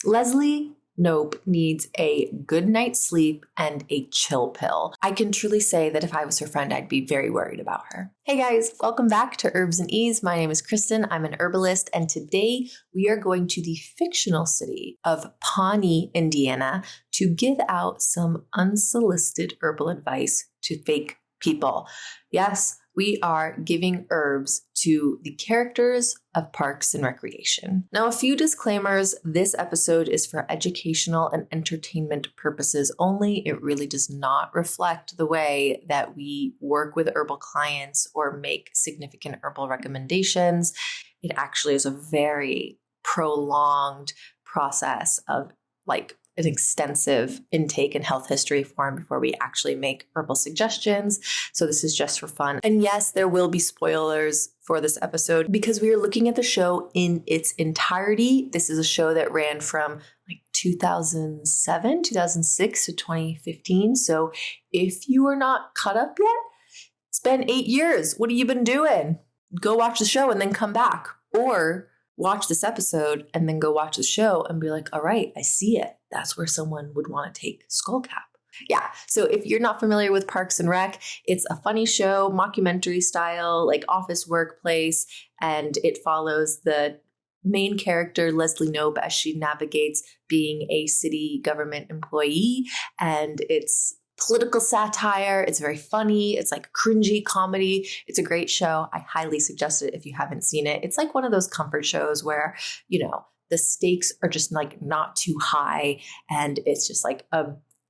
Leslie Knope needs a good night's sleep and a chill pill. I can truly say that if I was her friend, I'd be very worried about her. Hey guys, welcome back to Herbs and Ease. My name is Kristen. I'm an herbalist, and today we are going to the fictional city of Pawnee, Indiana, to give out some unsolicited herbal advice to fake people. Yes, we are giving herbs to the characters of Parks and Recreation. Now, a few disclaimers. This episode is for educational and entertainment purposes only. It really does not reflect the way that we work with herbal clients or make significant herbal recommendations. It actually is a very prolonged process of an extensive intake and health history form before we actually make herbal suggestions. So this is just for fun. And yes, there will be spoilers for this episode because we are looking at the show in its entirety. This is a show that ran from 2007, 2006 to 2015. So if you are not caught up yet, it's been 8 years. What have you been doing? Go watch the show and then come back, or watch this episode and then go watch the show and be like, all right, I see it. That's where someone would want to take Skullcap. Yeah. So if you're not familiar with Parks and Rec, it's a funny show, mockumentary style, like office workplace, and it follows the main character, Leslie Knope, as she navigates being a city government employee. And it's political satire. It's very funny. It's like cringy comedy. It's a great show. I highly suggest it if you haven't seen it. It's like one of those comfort shows where, the stakes are just not too high, and it's just like a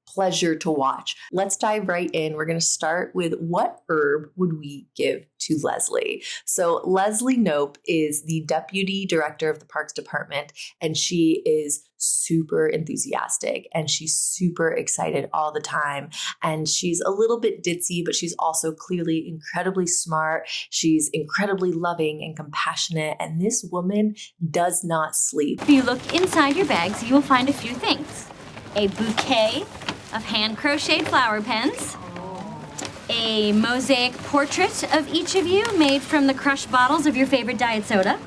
pleasure to watch. Let's dive right in. We're going to start with what herb would we give to Leslie? So Leslie Knope is the deputy director of the Parks Department, and she is super enthusiastic and she's super excited all the time. And she's a little bit ditzy, but she's also clearly incredibly smart. She's incredibly loving and compassionate. And this woman does not sleep. If you look inside your bags, you will find a few things. A bouquet of hand-crocheted flower pens, a mosaic portrait of each of you made from the crushed bottles of your favorite diet soda.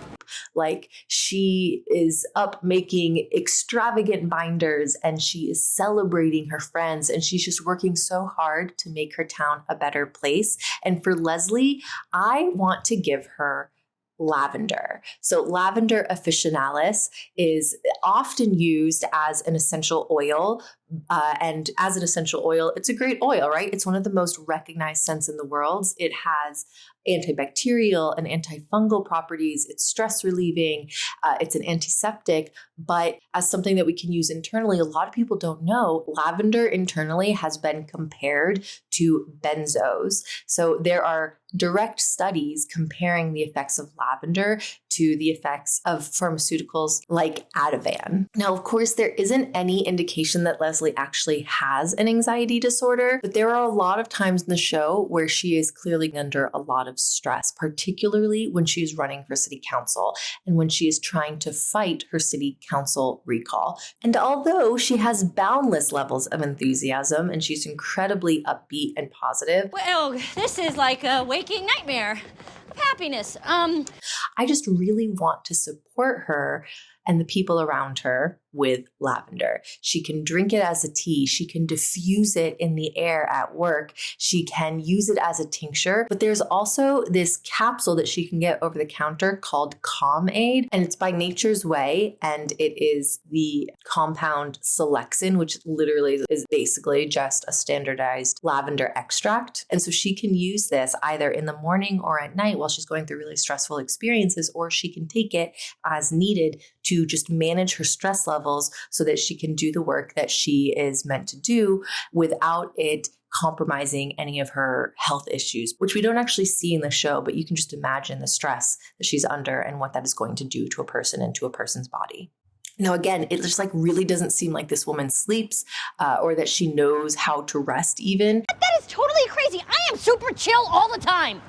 She is up making extravagant binders, and she is celebrating her friends, and she's just working so hard to make her town a better place. And for Leslie, I want to give her lavender. So lavender officinalis is often used as an essential oil. And as an essential oil, it's a great oil, right? It's one of the most recognized scents in the world. It has antibacterial and antifungal properties. It's stress relieving. It's an antiseptic. But as something that we can use internally, a lot of people don't know, lavender internally has been compared to benzos. So there are direct studies comparing the effects of lavender to the effects of pharmaceuticals like Ativan. Now, of course, there isn't any indication that Leslie actually has an anxiety disorder, but there are a lot of times in the show where she is clearly under a lot of stress, particularly when she is running for city council and when she is trying to fight her city council recall. And although she has boundless levels of enthusiasm and she's incredibly upbeat and positive, Well, this is like a waking nightmare of happiness. I just really want to support her and the people around her with lavender. She can drink it as a tea. She can diffuse it in the air at work. She can use it as a tincture. But there's also this capsule that she can get over the counter called Calm Aid, and it's by Nature's Way, and it is the compound Selexin, which literally is basically just a standardized lavender extract. And so she can use this either in the morning or at night while she's going through really stressful experiences, or she can take it as needed to just manage her stress levels so that she can do the work that she is meant to do without it compromising any of her health issues, which we don't actually see in the show, but you can just imagine the stress that she's under and what that is going to do to a person and to a person's body. Now, again, it just really doesn't seem like this woman sleeps or that she knows how to rest even. That is totally crazy. I am super chill all the time.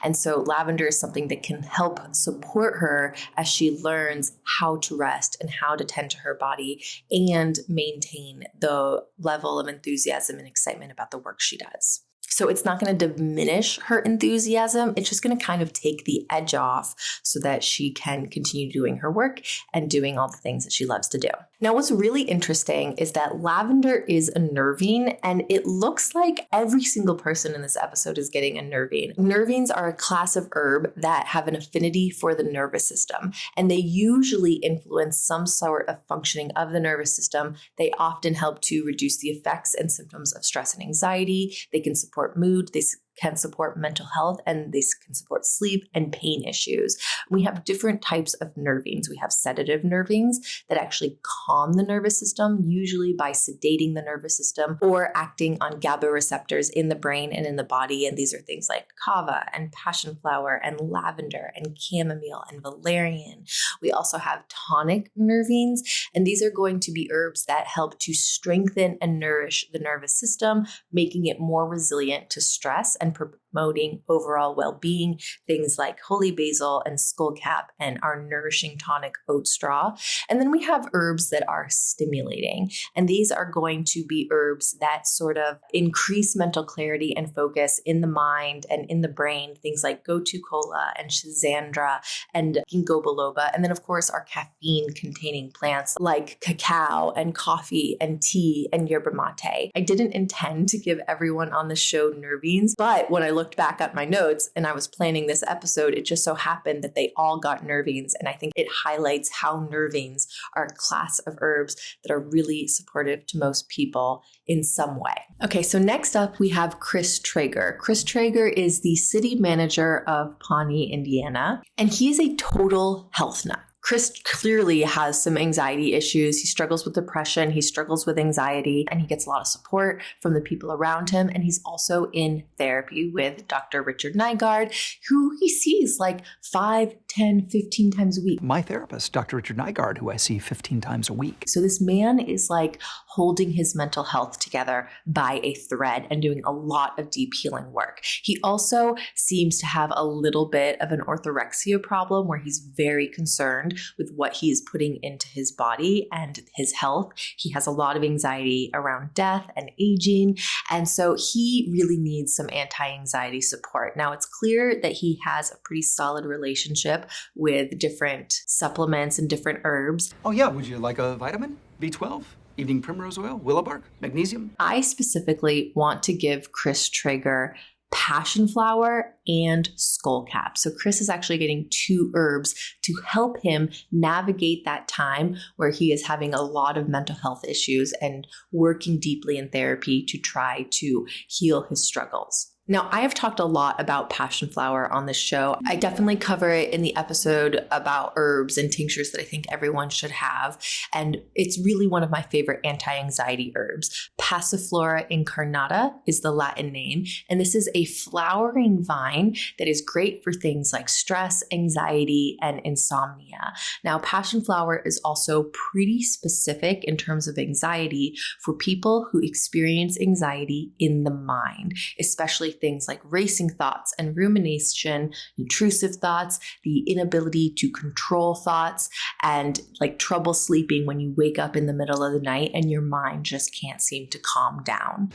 And so lavender is something that can help support her as she learns how to rest and how to tend to her body and maintain the level of enthusiasm and excitement about the work she does. So it's not going to diminish her enthusiasm. It's just going to kind of take the edge off so that she can continue doing her work and doing all the things that she loves to do. Now, what's really interesting is that lavender is a nervine, and it looks like every single person in this episode is getting a nervine. Nervines are a class of herb that have an affinity for the nervous system, and they usually influence some sort of functioning of the nervous system. They often help to reduce the effects and symptoms of stress and anxiety. They can support mood, they can support mental health, and they can support sleep and pain issues. We have different types of nervines. We have sedative nervines that actually calm the nervous system, usually by sedating the nervous system or acting on GABA receptors in the brain and in the body. And these are things like kava and passionflower and lavender and chamomile and valerian. We also have tonic nervines, and these are going to be herbs that help to strengthen and nourish the nervous system, making it more resilient to stress and promoting overall well-being. Things like holy basil and skullcap and our nourishing tonic oat straw. And then we have herbs that are stimulating. And these are going to be herbs that sort of increase mental clarity and focus in the mind and in the brain. Things like gotu kola and schizandra and ginkgo biloba. And then, of course, our caffeine-containing plants like cacao and coffee and tea and yerba mate. I didn't intend to give everyone on the show nervines, but when I looked back at my notes and I was planning this episode, it just so happened that they all got nervines. And I think it highlights how nervines are a class of herbs that are really supportive to most people in some way. Okay, so next up we have Chris Traeger. Chris Traeger is the city manager of Pawnee, Indiana, and he is a total health nut. Chris clearly has some anxiety issues. He struggles with depression, he struggles with anxiety, and he gets a lot of support from the people around him. And he's also in therapy with Dr. Richard Nygaard, who he sees like 5, 10, 15 times a week. My therapist, Dr. Richard Nygaard, who I see 15 times a week. So this man is like holding his mental health together by a thread and doing a lot of deep healing work. He also seems to have a little bit of an orthorexia problem where he's very concerned with what he is putting into his body and his health. He has a lot of anxiety around death and aging. And so he really needs some anti-anxiety support. Now, it's clear that he has a pretty solid relationship with different supplements and different herbs. Oh yeah, would you like a vitamin? B12? Evening primrose oil? Willow bark? Magnesium? I specifically want to give Chris Traeger Passionflower and Skullcap. So Chris is actually getting 2 herbs to help him navigate that time where he is having a lot of mental health issues and working deeply in therapy to try to heal his struggles. Now, I have talked a lot about passionflower on this show. I definitely cover it in the episode about herbs and tinctures that I think everyone should have. And it's really one of my favorite anti-anxiety herbs. Passiflora incarnata is the Latin name. And this is a flowering vine that is great for things like stress, anxiety, and insomnia. Now, passionflower is also pretty specific in terms of anxiety for people who experience anxiety in the mind, especially things like racing thoughts and rumination, intrusive thoughts, the inability to control thoughts, and like trouble sleeping when you wake up in the middle of the night and your mind just can't seem to calm down.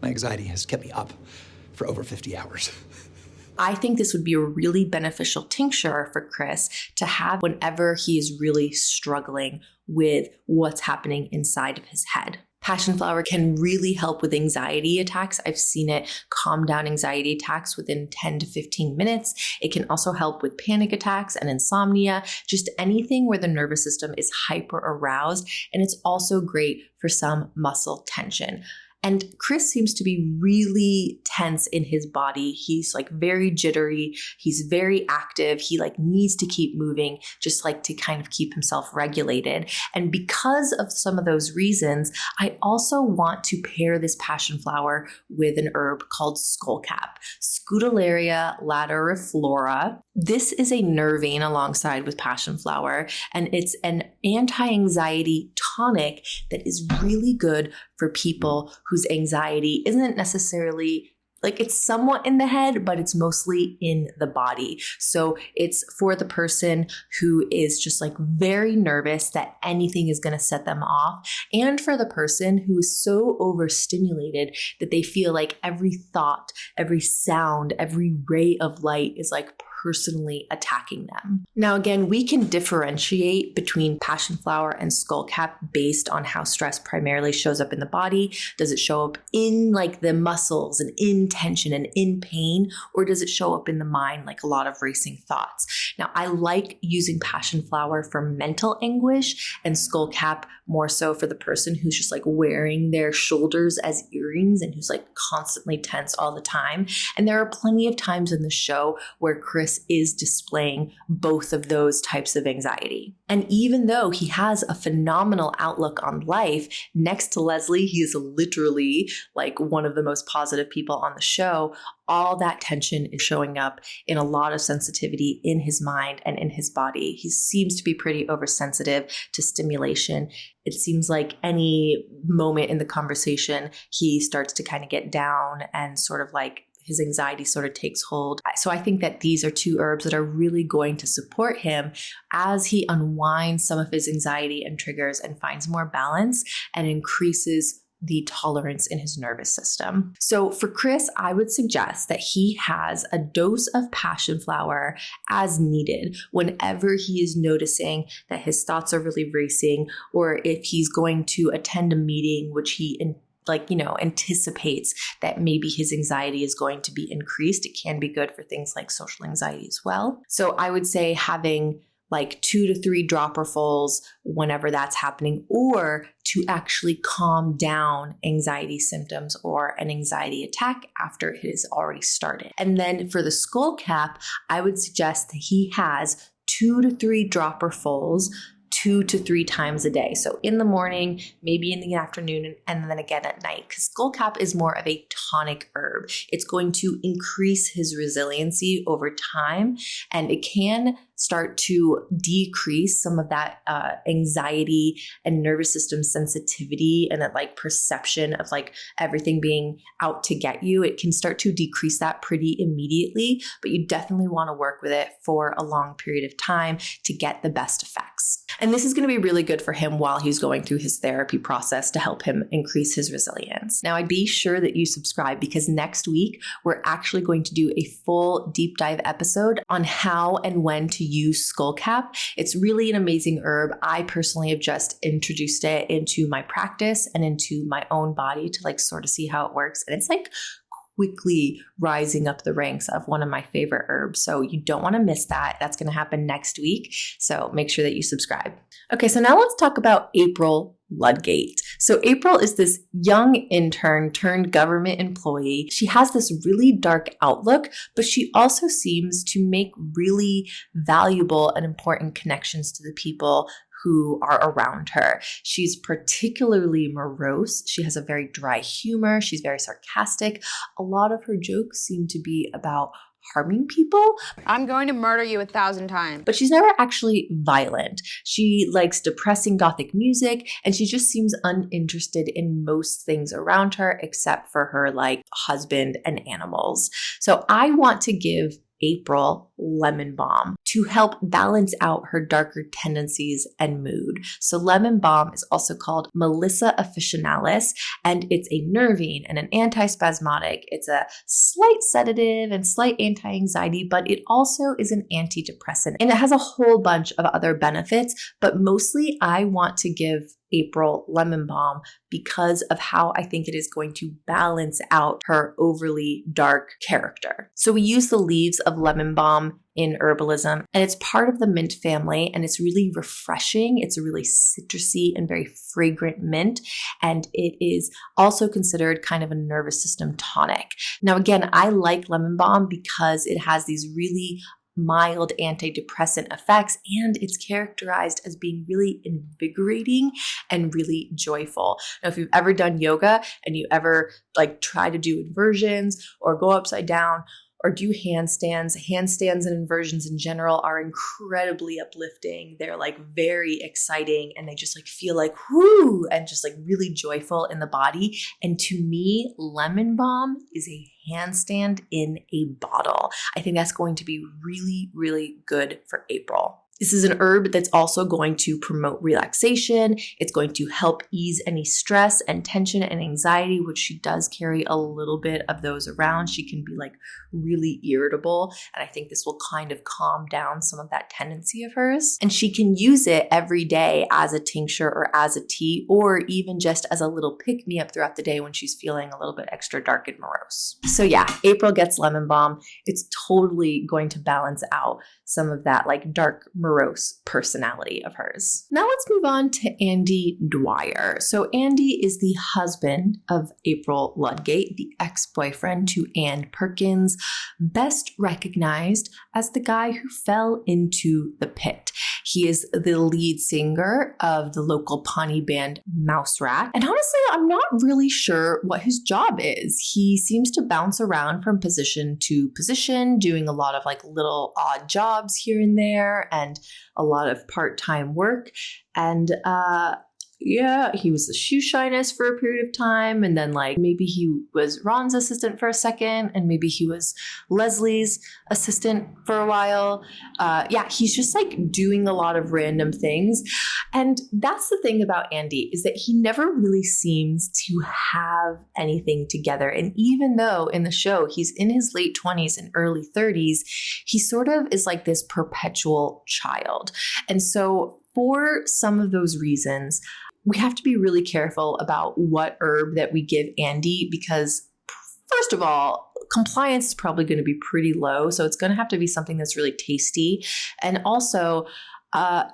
My anxiety has kept me up for over 50 hours. I think this would be a really beneficial tincture for Chris to have whenever he is really struggling with what's happening inside of his head. Passionflower can really help with anxiety attacks. I've seen it calm down anxiety attacks within 10 to 15 minutes. It can also help with panic attacks and insomnia, just anything where the nervous system is hyper aroused. And it's also great for some muscle tension. And Chris seems to be really tense in his body. He's like very jittery. He's very active. He like needs to keep moving just like to kind of keep himself regulated. And because of some of those reasons, I also want to pair this passionflower with an herb called Skullcap, Scutellaria lateriflora. This is a nervine alongside with passionflower, and it's an anti-anxiety tonic that is really good for people whose anxiety isn't necessarily like it's somewhat in the head, but it's mostly in the body. So it's for the person who is just like very nervous that anything is going to set them off, and for the person who is so overstimulated that they feel like every thought, every sound, every ray of light is like personally attacking them. Now, again, we can differentiate between Passionflower and Skullcap based on how stress primarily shows up in the body. Does it show up in like the muscles and in tension and in pain, or does it show up in the mind like a lot of racing thoughts? Now, I like using Passionflower for mental anguish and Skullcap more so for the person who's just like wearing their shoulders as earrings and who's like constantly tense all the time. And there are plenty of times in the show where Chris is displaying both of those types of anxiety. And even though he has a phenomenal outlook on life, next to Leslie, he is literally like one of the most positive people on the show. All that tension is showing up in a lot of sensitivity in his mind and in his body. He seems to be pretty oversensitive to stimulation. It seems like any moment in the conversation, he starts to kind of get down and sort of like his anxiety sort of takes hold. So I think that these are two herbs that are really going to support him as he unwinds some of his anxiety and triggers and finds more balance and increases the tolerance in his nervous system. So for Chris, I would suggest that he has a dose of Passionflower as needed whenever he is noticing that his thoughts are really racing, or if he's going to attend a meeting which he anticipates that maybe his anxiety is going to be increased. It can be good for things like social anxiety as well. So I would say having like 2 to 3 dropperfuls whenever that's happening, or to actually calm down anxiety symptoms or an anxiety attack after it has already started. And then for the Skullcap, I would suggest that he has 2 to 3 dropperfuls 2 to 3 times a day. So in the morning, maybe in the afternoon, and then again at night, because Skullcap is more of a tonic herb. It's going to increase his resiliency over time, and it can start to decrease some of that anxiety and nervous system sensitivity and that like perception of like everything being out to get you. It can start to decrease that pretty immediately, but you definitely want to work with it for a long period of time to get the best effects. And this is going to be really good for him while he's going through his therapy process to help him increase his resilience. Now, I'd be sure that you subscribe, because next week we're actually going to do a full deep dive episode on how and when to use Skullcap. It's really an amazing herb. I personally have just introduced it into my practice and into my own body to like sort of see how it works. And it's like quickly rising up the ranks of one of my favorite herbs. So you don't want to miss that. That's going to happen next week. So make sure that you subscribe. Okay, so now let's talk about April Ludgate. So April is this young intern turned government employee. She has this really dark outlook, but she also seems to make really valuable and important connections to the people who are around her. She's particularly morose. She has a very dry humor. She's very sarcastic. A lot of her jokes seem to be about harming people. I'm going to murder you 1,000 times. But she's never actually violent. She likes depressing gothic music, and she just seems uninterested in most things around her except for her like husband and animals. So I want to give April lemon balm to help balance out her darker tendencies and mood. So lemon balm is also called Melissa officinalis, and it's a nervine and an antispasmodic. It's a slight sedative and slight anti-anxiety, but it also is an antidepressant, and it has a whole bunch of other benefits, but mostly I want to give April lemon balm because of how I think it is going to balance out her overly dark character. So we use the leaves of lemon balm in herbalism, and it's part of the mint family, and it's really refreshing. It's a really citrusy and very fragrant mint, and it is also considered kind of a nervous system tonic. Now, again, I like lemon balm because it has these really mild antidepressant effects, and it's characterized as being really invigorating and really joyful. Now, if you've ever done yoga and you ever like try to do inversions or go upside down or do handstands. Handstands and inversions in general are incredibly uplifting. They're like very exciting and they just like feel like whoo and just like really joyful in the body. And to me, lemon balm is a handstand in a bottle. I think that's going to be really, really good for April. This is an herb that's also going to promote relaxation. It's going to help ease any stress and tension and anxiety, which she does carry a little bit of those around. She can be like really irritable. And I think this will kind of calm down some of that tendency of hers. And she can use it every day as a tincture or as a tea, or even just as a little pick-me-up throughout the day when she's feeling a little bit extra dark and morose. So yeah, April gets lemon balm. It's totally going to balance out some of that like dark morose personality of hers. Now let's move on to Andy Dwyer. So Andy is the husband of April Ludgate, the ex-boyfriend to Ann Perkins, best recognized as the guy who fell into the pit. He is the lead singer of the local Pawnee band Mouse Rat. And honestly, I'm not really sure what his job is. He seems to bounce around from position to position, doing a lot of like little odd jobs here and there and a lot of part-time work. And yeah, he was the shoe shyness for a period of time. And then like maybe he was Ron's assistant for a second. And maybe he was Leslie's assistant for a while. Yeah, he's just like doing a lot of random things. And that's the thing about Andy is that he never really seems to have anything together. And even though in the show he's in his late 20s and early 30s, he sort of is like this perpetual child. And so for some of those reasons, we have to be really careful about what herb that we give Andy because, first of all, compliance is probably going to be pretty low. So it's going to have to be something that's really tasty. And also,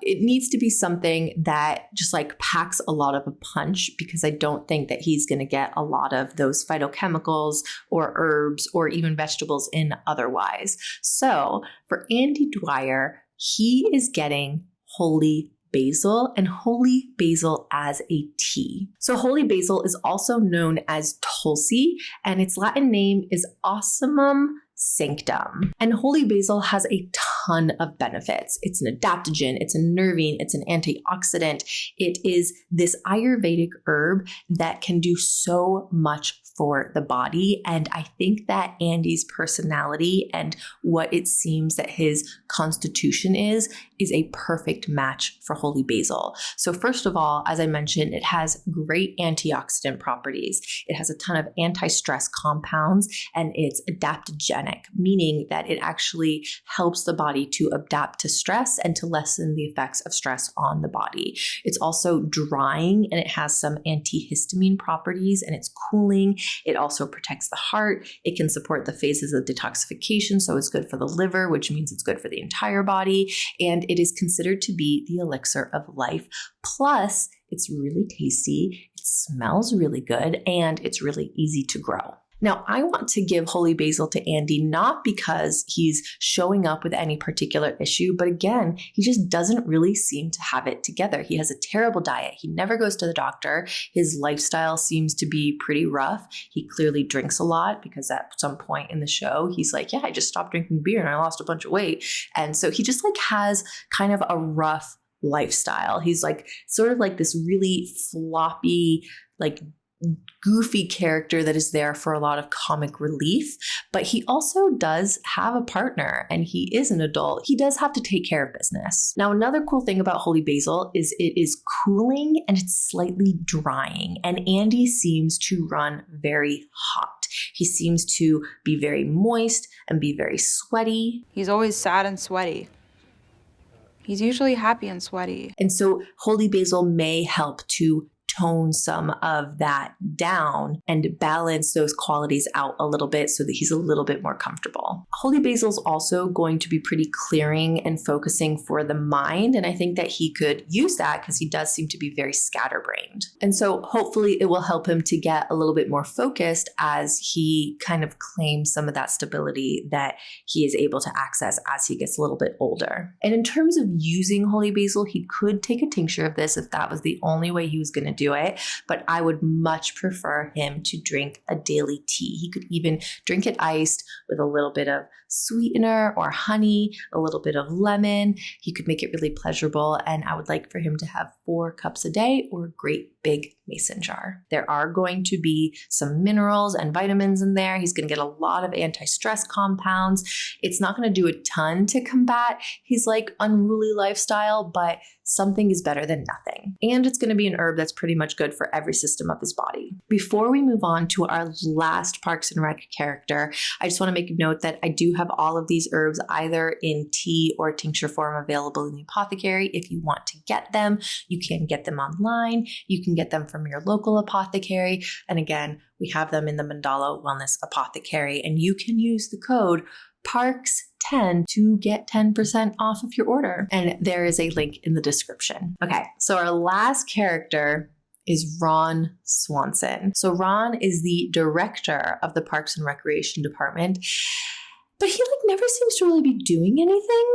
it needs to be something that just like packs a lot of a punch because I don't think that he's going to get a lot of those phytochemicals or herbs or even vegetables in otherwise. So for Andy Dwyer, he is getting holy basil and holy basil as a tea. So holy basil is also known as Tulsi and its Latin name is Ocimum sanctum. And holy basil has a ton of benefits. It's an adaptogen, it's a nervine, it's an antioxidant. It is this Ayurvedic herb that can do so much for the body. And I think that Andy's personality and what it seems that his constitution is a perfect match for holy basil. So first of all, as I mentioned, it has great antioxidant properties. It has a ton of anti-stress compounds and it's adaptogenic, meaning that it actually helps the body to adapt to stress and to lessen the effects of stress on the body. It's also drying and it has some antihistamine properties and it's cooling. It also protects the heart. It can support the phases of detoxification. So it's good for the liver, which means it's good for the entire body. And it is considered to be the elixir of life. Plus, it's really tasty. It smells really good and it's really easy to grow. Now, I want to give holy basil to Andy not because he's showing up with any particular issue, but again, he just doesn't really seem to have it together. He has a terrible diet. He never goes to the doctor. His lifestyle seems to be pretty rough. He clearly drinks a lot because at some point in the show, he's like, yeah, I just stopped drinking beer and I lost a bunch of weight. And so he just like has kind of a rough lifestyle. He's like sort of like this really floppy, like goofy character that is there for a lot of comic relief, but he also does have a partner and he is an adult. He does have to take care of business. Now, another cool thing about holy basil is it is cooling and it's slightly drying, and Andy seems to run very hot. He seems to be very moist and be very sweaty. He's always sad and sweaty. He's usually happy and sweaty. And so holy basil may help to tone some of that down and balance those qualities out a little bit so that he's a little bit more comfortable. Holy basil is also going to be pretty clearing and focusing for the mind. And I think that he could use that because he does seem to be very scatterbrained. And so hopefully it will help him to get a little bit more focused as he kind of claims some of that stability that he is able to access as he gets a little bit older. And in terms of using holy basil, he could take a tincture of this if that was the only way he was going to do do it, but I would much prefer him to drink a daily tea. He could even drink it iced with a little bit of sweetener or honey, a little bit of lemon. He could make it really pleasurable, and I would like for him to have 4 cups a day or a great big mason jar. There are going to be some minerals and vitamins in there. He's going to get a lot of anti-stress compounds. It's not going to do a ton to combat his like unruly lifestyle, but something is better than nothing. And it's going to be an herb that's pretty much good for every system of his body. Before we move on to our last Parks and Rec character, I just want to make a note that I do have all of these herbs either in tea or tincture form available in the apothecary. If you want to get them, you can get them online. You can get them from your local apothecary. And again, we have them in the Mandala Wellness Apothecary, and you can use the code PARKS10 to get 10% off of your order. And there is a link in the description. Okay, so our last character is Ron Swanson. So Ron is the director of the Parks and Recreation Department, but he like never seems to really be doing anything.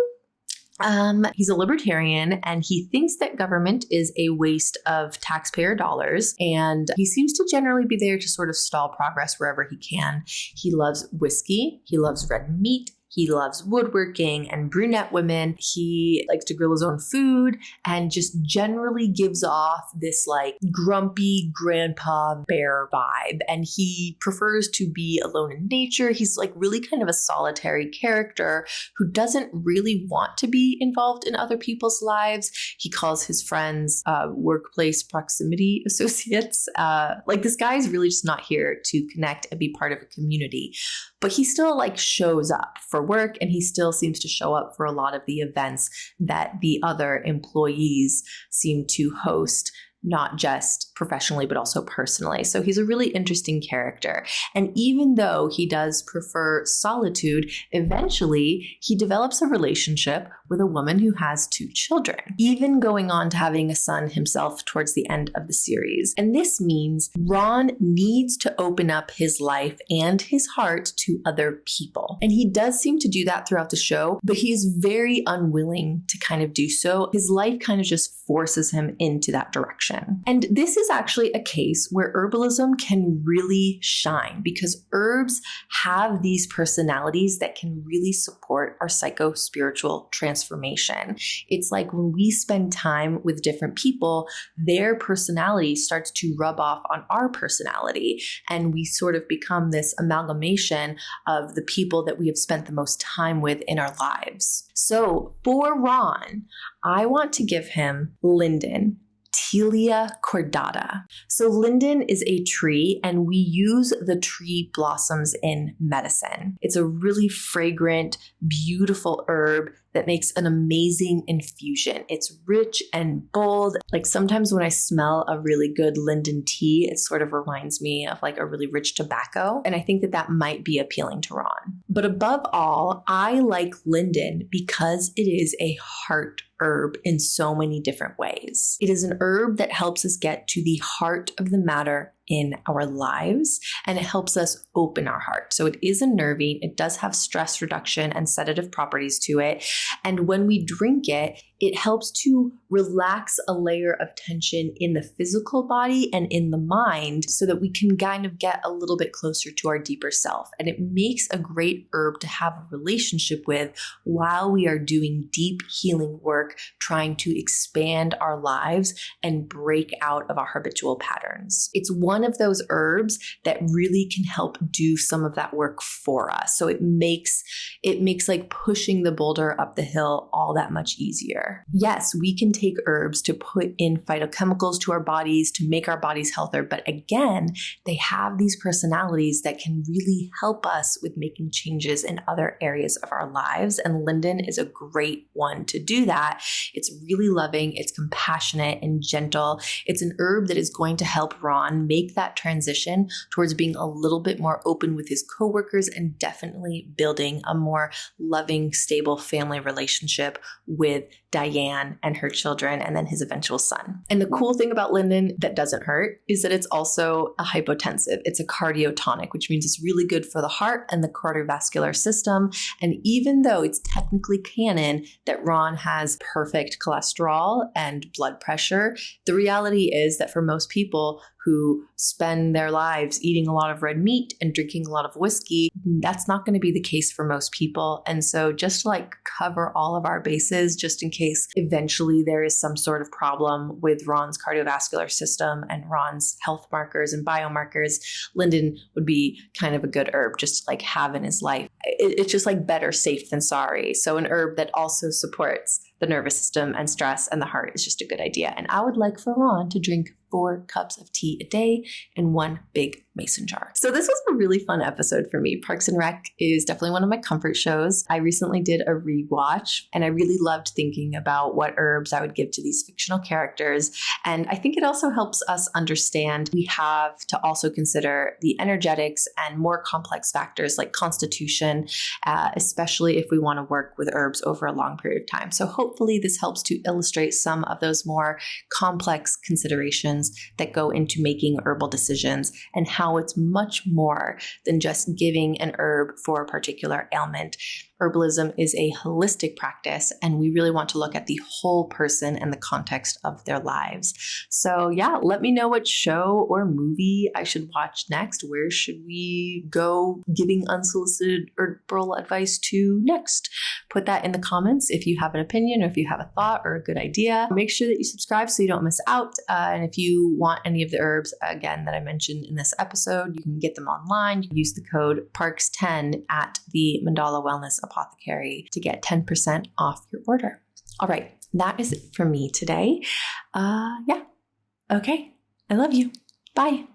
He's a libertarian, and he thinks that government is a waste of taxpayer dollars, and he seems to generally be there to sort of stall progress wherever he can. He loves whiskey. He loves red meat. He loves woodworking and brunette women. He likes to grill his own food and just generally gives off this like grumpy grandpa bear vibe. And he prefers to be alone in nature. He's like really kind of a solitary character who doesn't really want to be involved in other people's lives. He calls his friends workplace proximity associates. Like this guy is really just not here to connect and be part of a community. But he still like shows up for work, and he still seems to show up for a lot of the events that the other employees seem to host, not just professionally, but also personally. So he's a really interesting character. And even though he does prefer solitude, eventually he develops a relationship with a woman who has 2 children, even going on to having a son himself towards the end of the series. And this means Ron needs to open up his life and his heart to other people. And he does seem to do that throughout the show, but he is very unwilling to kind of do so. His life kind of just forces him into that direction. And this is actually a case where herbalism can really shine, because herbs have these personalities that can really support our psycho-spiritual transformation. It's like when we spend time with different people, their personality starts to rub off on our personality, and we sort of become this amalgamation of the people that we have spent the most time with in our lives. So for Ron, I want to give him Linden, Tilia cordata. So linden is a tree, and we use the tree blossoms in medicine. It's a really fragrant, beautiful herb that makes an amazing infusion. It's rich and bold. Like sometimes when I smell a really good linden tea, it sort of reminds me of like a really rich tobacco. And I think that that might be appealing to Ron. But above all, I like linden because it is a heart herb in so many different ways. It is an herb that helps us get to the heart of the matter in our lives, and it helps us open our heart. So it is a nervine. It does have stress reduction and sedative properties to it. And when we drink it, it helps to relax a layer of tension in the physical body and in the mind so that we can kind of get a little bit closer to our deeper self. And it makes a great herb to have a relationship with while we are doing deep healing work, trying to expand our lives and break out of our habitual patterns. It's one of those herbs that really can help do some of that work for us. So it makes like pushing the boulder up the hill all that much easier. Yes, we can take herbs to put in phytochemicals to our bodies to make our bodies healthier, but again, they have these personalities that can really help us with making changes in other areas of our lives, and linden is a great one to do that. It's really loving, it's compassionate and gentle. It's an herb that is going to help Ron make that transition towards being a little bit more open with his coworkers and definitely building a more loving, stable family relationship with Diane and her children, and then his eventual son. And the cool thing about Linden that doesn't hurt is that it's also a hypotensive. It's a cardiotonic, which means it's really good for the heart and the cardiovascular system. And even though it's technically canon that Ron has perfect cholesterol and blood pressure, the reality is that for most people who spend their lives eating a lot of red meat and drinking a lot of whiskey, that's not going to be the case for most people. And so just to like cover all of our bases, just in case eventually there is some sort of problem with Ron's cardiovascular system and Ron's health markers and biomarkers, Linden would be kind of a good herb just to like have in his life. It's just like better safe than sorry. So an herb that also supports the nervous system and stress and the heart is just a good idea. And I would like for Ron to drink 4 cups of tea a day in 1 big mason jar. So this was a really fun episode for me. Parks and Rec is definitely one of my comfort shows. I recently did a rewatch and I really loved thinking about what herbs I would give to these fictional characters. And I think it also helps us understand we have to also consider the energetics and more complex factors like constitution, especially if we want to work with herbs over a long period of time. So hopefully this helps to illustrate some of those more complex considerations that go into making herbal decisions and how it's much more than just giving an herb for a particular ailment. Herbalism is a holistic practice, and we really want to look at the whole person and the context of their lives. So yeah, let me know what show or movie I should watch next. Where should we go giving unsolicited herbal advice to next? Put that in the comments if you have an opinion or if you have a thought or a good idea. Make sure that you subscribe so you don't miss out. And if you want any of the herbs, again, that I mentioned in this episode, you can get them online. You can use the code PARKS10 at the Mandala Wellness Apothecary to get 10% off your order. All right, that is it for me today. Yeah. Okay. I love you. Bye.